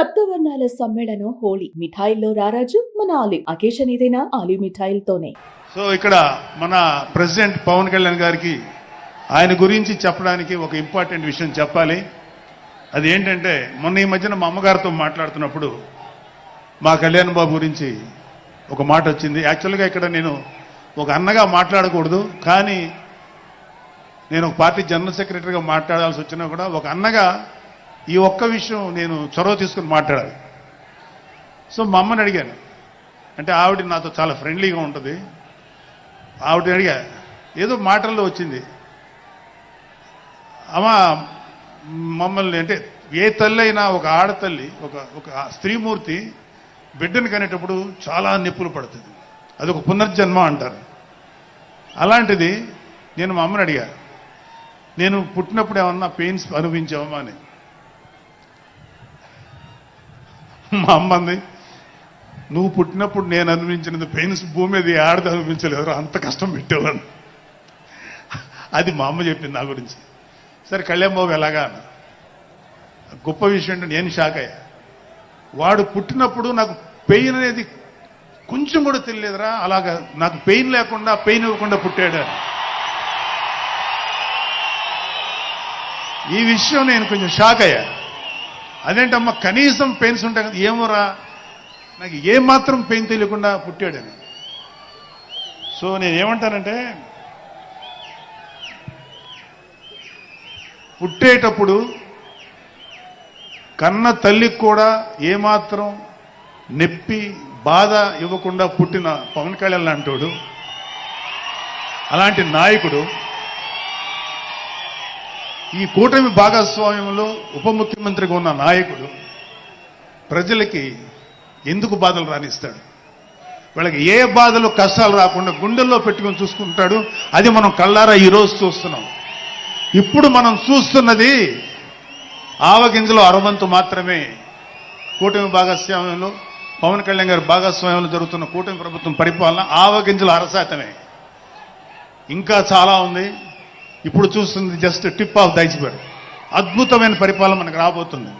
సప్తవర్ణాల సమ్మేళనం హోళీ. మిఠాయిల్లో రారాజు మన ఆలివ్. అకేషన్ ఏదైనా ఆలివ్ మిఠాయిలతోనే. సో ఇక్కడ మన ప్రెసిడెంట్ పవన్ కళ్యాణ్ గారికి ఆయన గురించి చెప్పడానికి ఒక ఇంపార్టెంట్ విషయం చెప్పాలి. అది ఏంటంటే, మొన్న ఈ మధ్యన మా అమ్మగారితో మాట్లాడుతున్నప్పుడు మా కళ్యాణ్ బాబు గురించి ఒక మాట వచ్చింది. యాక్చువల్గా ఇక్కడ నేను ఒక అన్నగా మాట్లాడకూడదు, కానీ నేను ఒక పార్టీ జనరల్ సెక్రటరీగా మాట్లాడాల్సి వచ్చినా కూడా ఒక అన్నగా ఈ ఒక్క విషయం నేను చొరవ తీసుకుని మాట్లాడాలి. సో మా అమ్మని అడిగాను, అంటే ఆవిడ నాతో చాలా ఫ్రెండ్లీగా ఉంటుంది. ఆవిడని అడిగా, ఏదో మాటల్లో వచ్చింది, అమ్మ మమ్మల్ని అంటే ఏ తల్లి అయినా ఒక ఆడతల్లి ఒక స్త్రీమూర్తి బిడ్డను కనేటప్పుడు చాలా నొప్పులు పడుతుంది, అది ఒక పునర్జన్మ అంటారు. అలాంటిది నేను మా అమ్మని అడిగా, నేను పుట్టినప్పుడు ఏమన్నా పెయిన్స్ అనుభవించావమ్మా అని. మా అమ్మ అంది, నువ్వు పుట్టినప్పుడు నేను అనుభవించినది పెయిన్స్ భూమి మీద ఆడది అనుభవించలేదు, అంత కష్టం పెట్టేవాడు. అది మా అమ్మ చెప్పింది నా గురించి. సరే కళ్యాణ్ బాబు ఎలాగా అన్న. గొప్ప విషయం అంటే నేను షాక్ అయ్యా. వాడు పుట్టినప్పుడు నాకు పెయిన్ అనేది కొంచెం కూడా తెలియలేదురా, అలాగా నాకు పెయిన్ లేకుండా పెయిన్ ఇవ్వకుండా పుట్టాడు. ఈ విషయం నేను కొంచెం షాక్ అయ్యా. అదేంటమ్మా కనీసం పెయిన్స్ ఉంటాయి కదా, ఏమోరా నాకు ఏమాత్రం పెయిన్ తెలియకుండా పుట్టాడని. సో నేనేమంటానంటే, పుట్టేటప్పుడు కన్న తల్లికి కూడా ఏమాత్రం నొప్పి బాధ ఇవ్వకుండా పుట్టిన పవన్ కళ్యాణ్ లాంటోడు, అలాంటి నాయకుడు ఈ కూటమి భాగస్వామ్యంలో ఉప ముఖ్యమంత్రిగా ఉన్న నాయకుడు ప్రజలకి ఎందుకు బాధలు రానిస్తాడు? వాళ్ళకి ఏ బాధలు కష్టాలు రాకుండా గుండెల్లో పెట్టుకొని చూసుకుంటాడు. అది మనం కళ్ళారా ఈరోజు చూస్తున్నాం. ఇప్పుడు మనం చూస్తున్నది ఆవగింజలో అరవంతు మాత్రమే. కూటమి భాగస్వామ్యంలో పవన్ కళ్యాణ్ గారి భాగస్వామ్యంలో జరుగుతున్న కూటమి ప్రభుత్వం పరిపాలన ఆవగింజలు అరశాతమే. ఇంకా చాలా ఉంది. ఇప్పుడు చూస్తుంది just tip of the iceberg. అద్భుతమైన పరిపాలన మనకు రాబోతుంది.